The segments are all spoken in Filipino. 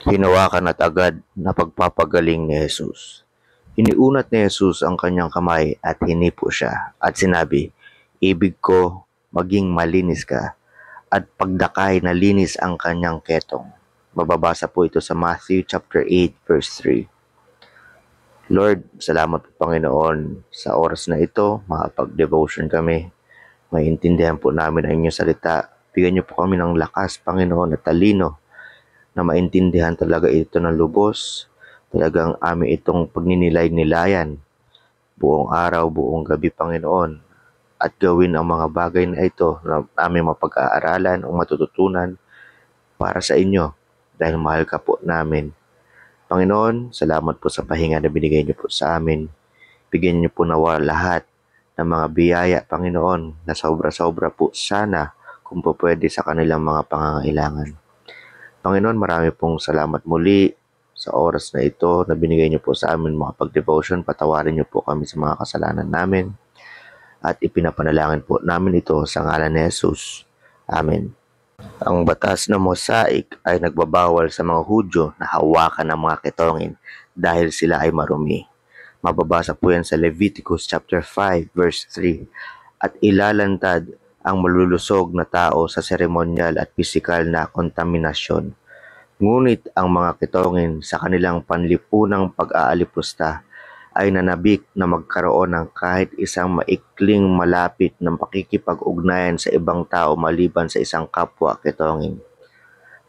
Hinawakan at agad na pagpapagaling ni Jesus. Iniunat ni Jesus ang kanyang kamay at hinipo siya at sinabi, "Ibig ko maging malinis ka," at pagdakay na linis ang kanyang ketong. Mababasa po ito sa Matthew chapter 8 verse 3. Lord, salamat po Panginoon sa oras na ito, makapag-devotion kami. Maintindihan po namin ang inyong salita. Bigyan niyo po kami ng lakas, Panginoon, at talino na maintindihan talaga ito ng lubos. Talagang amin itong pagninilay-nilayan buong araw, buong gabi, Panginoon. At gawin ang mga bagay na ito na aming mapag-aaralan o matututunan para sa inyo dahil mahal ka po namin. Panginoon, salamat po sa pahinga na binigay niyo po sa amin. Bigyan niyo po nawa lahat ng mga biyaya, Panginoon, na sobra-sobra po sana kung po pwede sa kanilang mga pangangailangan. Panginoon, marami pong salamat muli sa oras na ito na binigay niyo po sa amin mga pag-devotion. Patawarin niyo po kami sa mga kasalanan namin at ipinapanalangin po namin ito sa ngalan ni Jesus. Amen. Ang batas ng Mosaic ay nagbabawal sa mga Hudyo na hawakan ng mga ketongin dahil sila ay marumi. Mababasa po yan sa Leviticus chapter 5 verse 3. At ilalantad ang malulusog na tao sa seremonyal at pisikal na kontaminasyon. Ngunit ang mga ketongin sa kanilang panlipunang pag-aalipusta ay nanabik na magkaroon ng kahit isang maikling malapit ng pakikipag-ugnayan sa ibang tao maliban sa isang kapwa ketongin.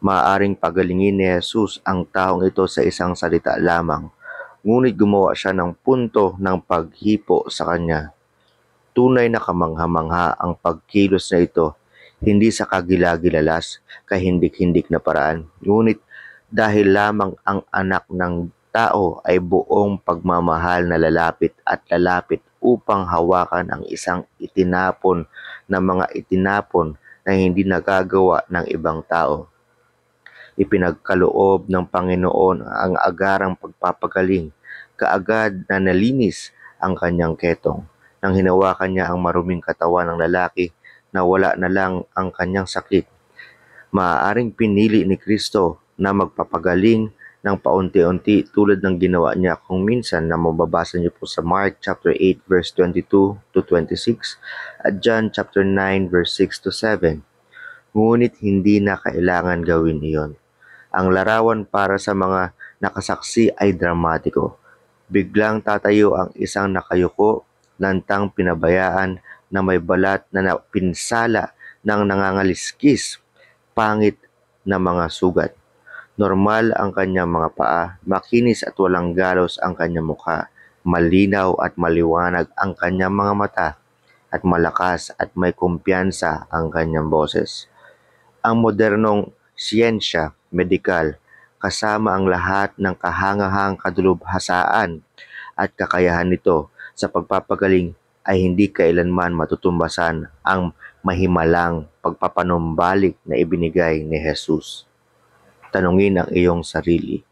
Maaaring pagalingin ni Jesus ang taong ito sa isang salita lamang, ngunit gumawa siya ng punto ng paghipo sa kanya. Tunay na kamangha-mangha ang pagkilos na ito, hindi sa kagilagilalas, kahindik-hindik na paraan, ngunit dahil lamang ang anak ng tao ay buong pagmamahal na lalapit upang hawakan ang isang itinapon na mga itinapon na hindi nagagawa ng ibang tao. Ipinagkaloob ng Panginoon ang agarang pagpapagaling, kaagad na nalinis ang kanyang ketong. Nang hinawakan niya ang maruming katawan ng lalaki, nawala na lang ang kanyang sakit. Maaaring pinili ni Kristo na magpapagaling ng paunti-unti tulad ng ginawa niya kung minsan na mababasa niyo po sa Mark chapter 8 verse 22 to 26 at John chapter 9 verse 6 to 7. Ngunit hindi na kailangan gawin iyon. Ang larawan para sa mga nakasaksi ay dramatiko. Biglang tatayo ang isang nakayuko, lantang pinabayaan na may balat na pinsala ng nangangaliskis, pangit na mga sugat. Normal ang kanyang mga paa, makinis at walang galos ang kanyang mukha, malinaw at maliwanag ang kanyang mga mata, at malakas at may kumpiyansa ang kanyang boses. Ang modernong siyensya, medikal, kasama ang lahat ng kahangahang kadulubhasaan at kakayahan nito sa pagpapagaling ay hindi kailanman matutumbasan ang mahimalang pagpapanumbalik na ibinigay ni Jesus. Tanungin ang iyong sarili,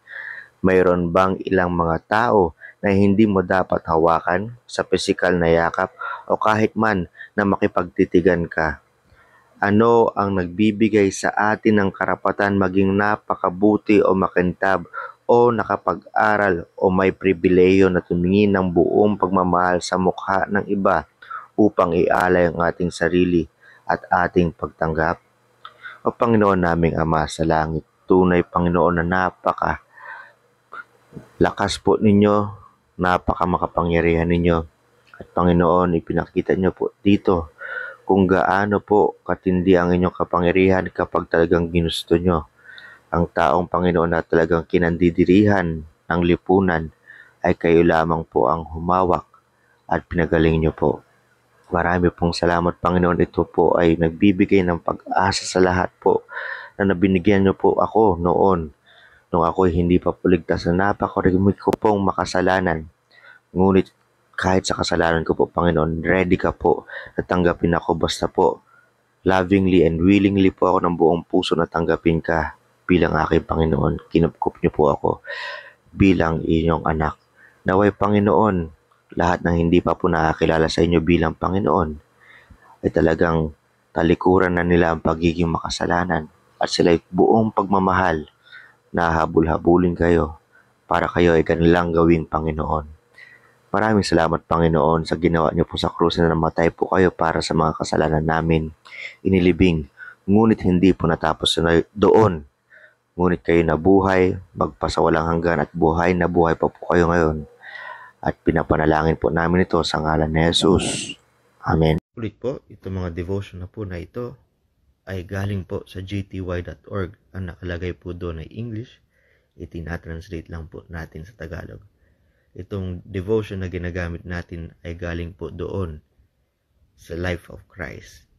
mayroon bang ilang mga tao na hindi mo dapat hawakan sa pisikal na yakap o kahit man na makipagtitigan ka? Ano ang nagbibigay sa atin ng karapatan maging napakabuti o makintab o nakapag-aral o may pribileyo na tumingin ng buong pagmamahal sa mukha ng iba upang ialay ang ating sarili at ating pagtanggap? O Panginoon naming Ama sa langit, tunay Panginoon na lakas po ninyo, makapangyarihan ninyo. At Panginoon, ipinakita niyo po dito kung gaano po katindi ang inyong kapangyarihan kapag talagang ginusto nyo. Ang taong Panginoon na talagang kinandidirihan ng lipunan ay kayo lamang po ang humawak at pinagaling nyo po. Marami pong salamat Panginoon. Ito po ay nagbibigay ng pag-asa sa lahat po na nabinigyan nyo po ako noon nung ako'y hindi pa po ligtas na napakarami ko pong makasalanan. Ngunit kahit sa kasalanan ko po, Panginoon, ready ka po na tanggapin ako basta po lovingly and willingly po ako ng buong puso na tanggapin ka bilang aking Panginoon. Kinupkup niyo po ako bilang inyong anak. Naway Panginoon, lahat ng hindi pa po nakakilala sa inyo bilang Panginoon ay talagang talikuran na nila ang pagiging makasalanan at sila'y buong pagmamahal nahabol-habulin kayo para kayo ay kanilang gawing Panginoon. Maraming salamat, Panginoon, sa ginawa niyo po sa krus na namatay po kayo para sa mga kasalanan namin. Inilibing, ngunit hindi po natapos doon. Ngunit kayo nabuhay, magpasawalang hanggan at buhay na buhay pa po kayo ngayon. At pinapanalangin po namin ito sa ngalan ni Jesus. Amen. Ulit po, itong mga devotion na po na ito ay galing po sa gty.org. Ang nakalagay po doon ay English. Itinatranslate lang po natin sa Tagalog. Itong devotion na ginagamit natin ay galing po doon sa Life of Christ.